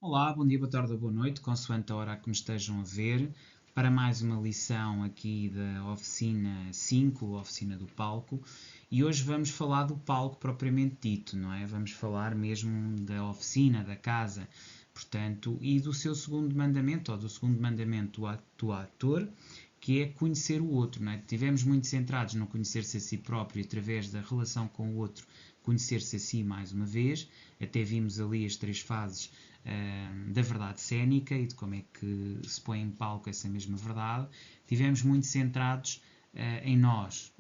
Olá, bom dia, boa tarde ou boa noite, consoante a hora a que me estejam a ver, para mais uma lição aqui da oficina 5, a oficina do palco, e hoje vamos falar do palco propriamente dito, não é? Vamos falar mesmo da oficina, da casa, portanto, e do seu segundo mandamento, ou do segundo mandamento do ator, que é conhecer o outro, não é? Estivemos muito centrados no conhecer-se a si próprio através da relação com o outro, conhecer-se a si mais uma vez, até vimos ali as três fases da verdade cénica e de como é que se põe em palco essa mesma verdade. Estivemos muito centrados em nós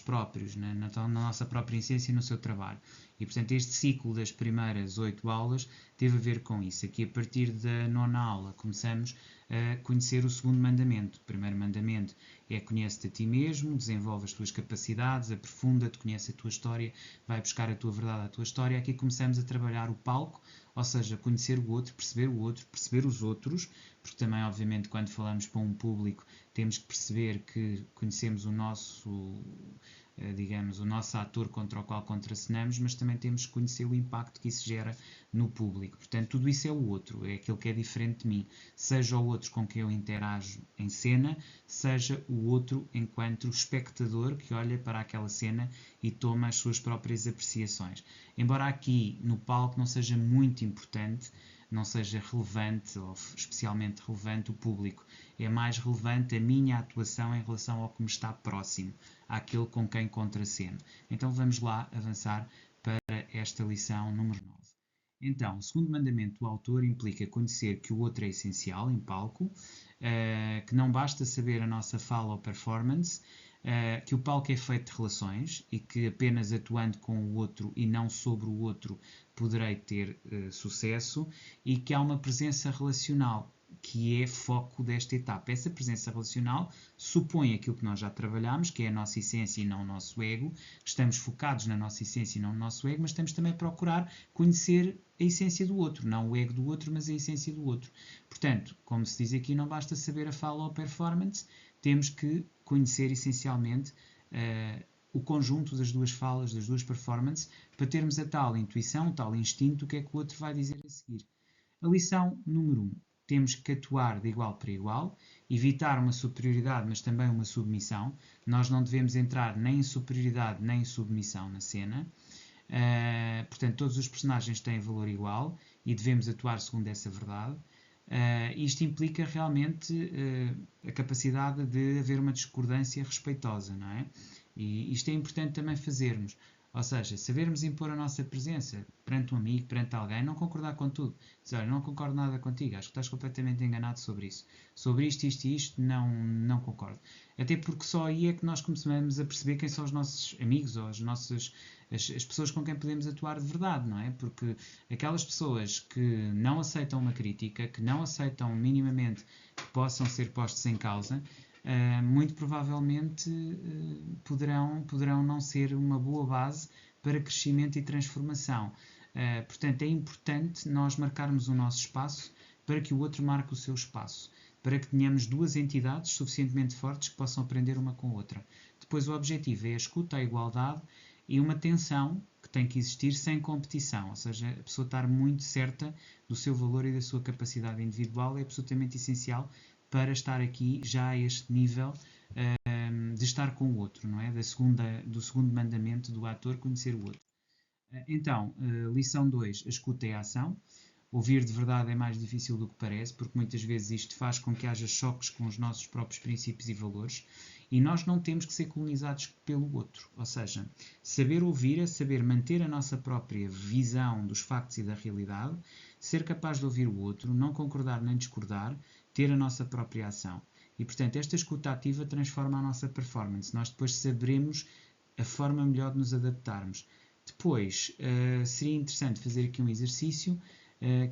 próprios, na nossa própria essência e no seu trabalho. E, portanto, este ciclo das primeiras 8 aulas teve a ver com isso. Aqui, a partir da nona aula, começamos a conhecer o segundo mandamento. O primeiro mandamento é conhece-te a ti mesmo, desenvolve as tuas capacidades, aprofunda-te, conhece a tua história, vai buscar a tua verdade à tua história. Aqui começamos a trabalhar o palco, ou seja, conhecer o outro, perceber os outros, porque também, obviamente, quando falamos para um público, temos que perceber que conhecemos o nosso, digamos, o nosso ator contra o qual contracenamos, mas também temos que conhecer o impacto que isso gera no público. Portanto, tudo isso é o outro, é aquilo que é diferente de mim. Seja o outro com quem eu interajo em cena, seja o outro enquanto espectador que olha para aquela cena e toma as suas próprias apreciações. Embora aqui no palco não seja muito importante, não seja relevante ou especialmente relevante o público. É mais relevante a minha atuação em relação ao que me está próximo, àquele com quem contraceno. Então vamos lá avançar para esta lição número 9. Então, o segundo mandamento do autor implica conhecer que o outro é essencial em palco, que não basta saber a nossa fala ou performance, que o palco é feito de relações e que apenas atuando com o outro e não sobre o outro poderei ter sucesso, e que há uma presença relacional que é foco desta etapa. Essa presença relacional supõe aquilo que nós já trabalhámos, que é a nossa essência e não o nosso ego. Estamos focados na nossa essência e não no nosso ego, mas estamos também a procurar conhecer a essência do outro, não o ego do outro, mas a essência do outro. Portanto, como se diz aqui, não basta saber a fala ou a performance, temos que conhecer essencialmente o conjunto das duas falas, das duas performances, para termos a tal intuição, o tal instinto, o que é que o outro vai dizer a seguir. A lição número 1. Temos que atuar de igual para igual, evitar uma superioridade, mas também uma submissão. Nós não devemos entrar nem em superioridade nem em submissão na cena. Portanto, todos os personagens têm valor igual e devemos atuar segundo essa verdade. Isto implica realmente a capacidade de haver uma discordância respeitosa, não é? E isto é importante também fazermos. Ou seja, sabermos impor a nossa presença perante um amigo, perante alguém, não concordar com tudo. Dizer, olha, não concordo nada contigo, acho que estás completamente enganado sobre isso. Sobre isto e isto, não concordo. Até porque só aí é que nós começamos a perceber quem são os nossos amigos ou as pessoas com quem podemos atuar de verdade, não é? Porque aquelas pessoas que não aceitam uma crítica, que não aceitam minimamente que possam ser postos em causa, muito provavelmente poderão não ser uma boa base para crescimento e transformação. Portanto, é importante nós marcarmos o nosso espaço para que o outro marque o seu espaço, para que tenhamos duas entidades suficientemente fortes que possam aprender uma com a outra. Depois, o objetivo é a escuta, a igualdade e uma tensão que tem que existir sem competição, ou seja, a pessoa estar muito certa do seu valor e da sua capacidade individual é absolutamente essencial para estar aqui já a este nível de estar com o outro, não é? Do segundo mandamento do ator, conhecer o outro. Então, lição 2, a escuta é a ação. Ouvir de verdade é mais difícil do que parece, porque muitas vezes isto faz com que haja choques com os nossos próprios princípios e valores, e nós não temos que ser colonizados pelo outro. Ou seja, saber ouvir é saber manter a nossa própria visão dos factos e da realidade, ser capaz de ouvir o outro, não concordar nem discordar, ter a nossa própria ação. E, portanto, esta escuta ativa transforma a nossa performance. Nós depois saberemos a forma melhor de nos adaptarmos. Depois, seria interessante fazer aqui um exercício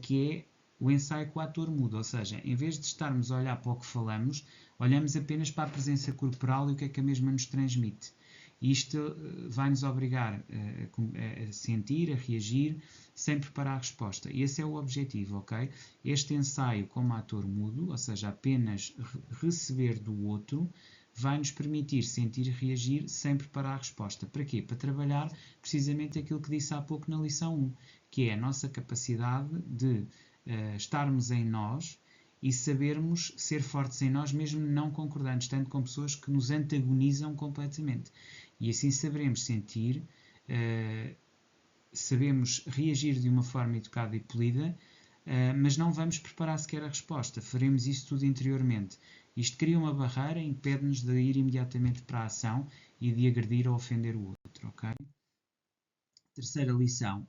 que é o ensaio com o ator mudo, ou seja, em vez de estarmos a olhar para o que falamos, olhamos apenas para a presença corporal e o que é que a mesma nos transmite. Isto vai-nos obrigar a sentir, a reagir, sem preparar a resposta. Esse é o objetivo, ok? Este ensaio como ator mudo, ou seja, apenas receber do outro, vai nos permitir sentir e reagir sem preparar a resposta. Para quê? Para trabalhar precisamente aquilo que disse há pouco na lição 1, que é a nossa capacidade de estarmos em nós e sabermos ser fortes em nós, mesmo não concordando, estando com pessoas que nos antagonizam completamente. E assim saberemos sentir, sabemos reagir de uma forma educada e polida, mas não vamos preparar sequer a resposta. Faremos isso tudo interiormente. Isto cria uma barreira e impede-nos de ir imediatamente para a ação e de agredir ou ofender o outro, ok? Terceira lição,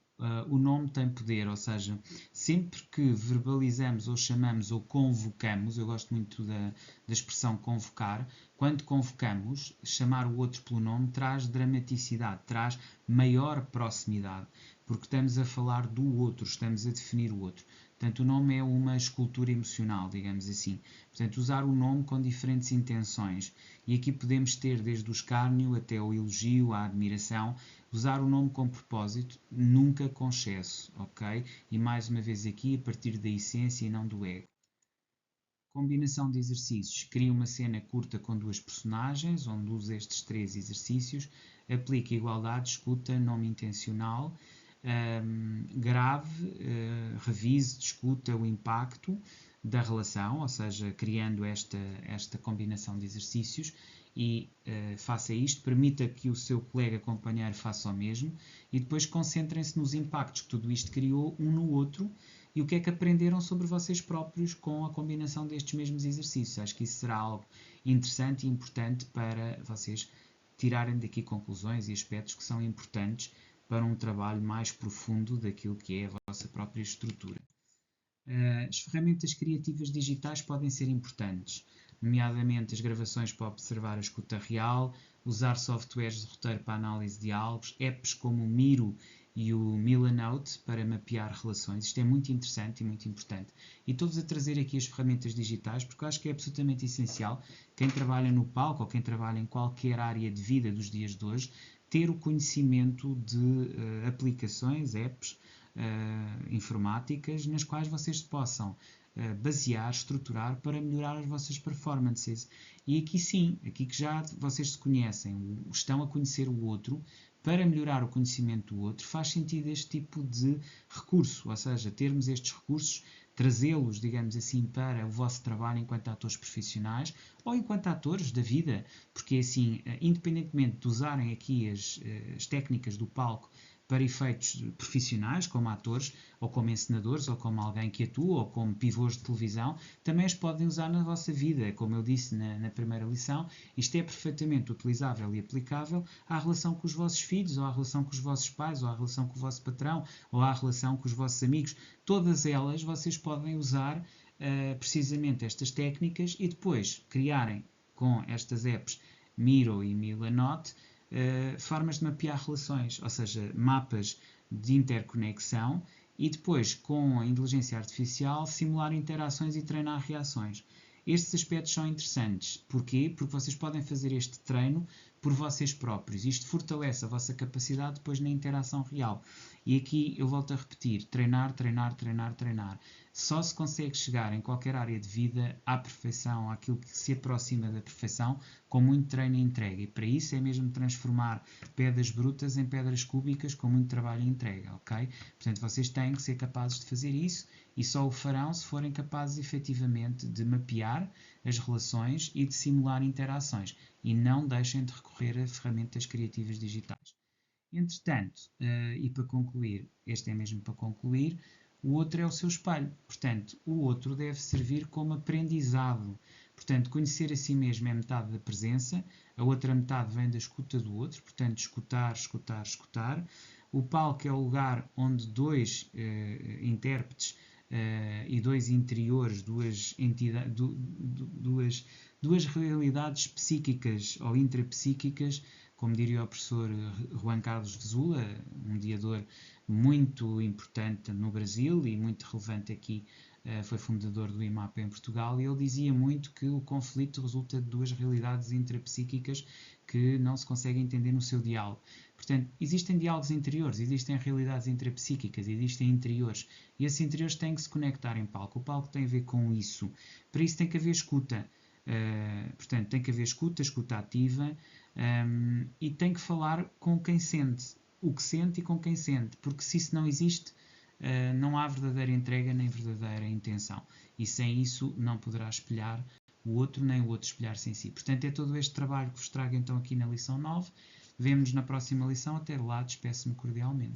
o nome tem poder, ou seja, sempre que verbalizamos ou chamamos ou convocamos, eu gosto muito da expressão convocar, quando convocamos, chamar o outro pelo nome traz dramaticidade, traz maior proximidade, porque estamos a falar do outro, estamos a definir o outro. Portanto, o nome é uma escultura emocional, digamos assim. Portanto, usar o nome com diferentes intenções. E aqui podemos ter desde o escárnio até o elogio, a admiração. Usar o nome com propósito, nunca com excesso, ok? E mais uma vez aqui, a partir da essência e não do ego. Combinação de exercícios. Cria uma cena curta com duas personagens, onde usa estes 3 exercícios. Aplica igualdade, escuta, nome intencional. Grave, revise, discuta o impacto da relação, ou seja, criando esta combinação de exercícios e faça isto, permita que o seu colega companheiro faça o mesmo e depois concentrem-se nos impactos que tudo isto criou um no outro e o que é que aprenderam sobre vocês próprios com a combinação destes mesmos exercícios. Acho que isso será algo interessante e importante para vocês tirarem daqui conclusões e aspectos que são importantes para um trabalho mais profundo daquilo que é a vossa própria estrutura. As ferramentas criativas digitais podem ser importantes, nomeadamente as gravações para observar a escuta real, usar softwares de roteiro para análise de diálogos, apps como o Miro e o Milanote para mapear relações. Isto é muito interessante e muito importante. E estou-vos a trazer aqui as ferramentas digitais porque eu acho que é absolutamente essencial quem trabalha no palco ou quem trabalha em qualquer área de vida dos dias de hoje ter o conhecimento de aplicações, apps informáticas nas quais vocês possam basear, estruturar para melhorar as vossas performances. E aqui sim, aqui que já vocês se conhecem, estão a conhecer o outro, para melhorar o conhecimento do outro, faz sentido este tipo de recurso, ou seja, termos estes recursos, trazê-los, digamos assim, para o vosso trabalho enquanto atores profissionais ou enquanto atores da vida, porque assim, independentemente de usarem aqui as técnicas do palco para efeitos profissionais, como atores, ou como encenadores, ou como alguém que atua, ou como pivôs de televisão, também as podem usar na vossa vida. Como eu disse na primeira lição, isto é perfeitamente utilizável e aplicável à relação com os vossos filhos, ou à relação com os vossos pais, ou à relação com o vosso patrão, ou à relação com os vossos amigos. Todas elas vocês podem usar precisamente estas técnicas e depois criarem com estas apps Miro e Milanote formas de mapear relações, ou seja, mapas de interconexão e depois, com a inteligência artificial, simular interações e treinar reações. Estes aspectos são interessantes. Porquê? Porque vocês podem fazer este treino por vocês próprios. Isto fortalece a vossa capacidade depois na interação real. E aqui eu volto a repetir, treinar, treinar, treinar, treinar. Só se consegue chegar em qualquer área de vida à perfeição, àquilo que se aproxima da perfeição, com muito treino e entrega. E para isso é mesmo transformar pedras brutas em pedras cúbicas com muito trabalho e entrega, ok? Portanto, vocês têm que ser capazes de fazer isso e só o farão se forem capazes efetivamente de mapear as relações e de simular interações. E não deixem de recorrer a ferramentas criativas digitais. Entretanto, e para concluir, este é mesmo para concluir, o outro é o seu espelho. Portanto, o outro deve servir como aprendizado. Portanto, conhecer a si mesmo é metade da presença, a outra metade vem da escuta do outro. Portanto, escutar, escutar, escutar. O palco é o lugar onde dois intérpretes e dois interiores, duas realidades psíquicas ou intrapsíquicas, como diria o professor Juan Carlos Vezula, um mediador muito importante no Brasil e muito relevante aqui, foi fundador do IMAP em Portugal, e ele dizia muito que o conflito resulta de duas realidades intrapsíquicas que não se conseguem entender no seu diálogo. Portanto, existem diálogos interiores, existem realidades intrapsíquicas, existem interiores, e esses interiores têm que se conectar em palco. O palco tem a ver com isso. Para isso tem que haver escuta. Portanto, tem que haver escuta ativa, e tem que falar com quem sente, o que sente e com quem sente, porque se isso não existe, não há verdadeira entrega nem verdadeira intenção. E sem isso não poderá espelhar o outro, nem o outro espelhar-se em si. Portanto, é todo este trabalho que vos trago então aqui na lição 9. Vemo-nos na próxima lição. Até lá, despeço-me cordialmente.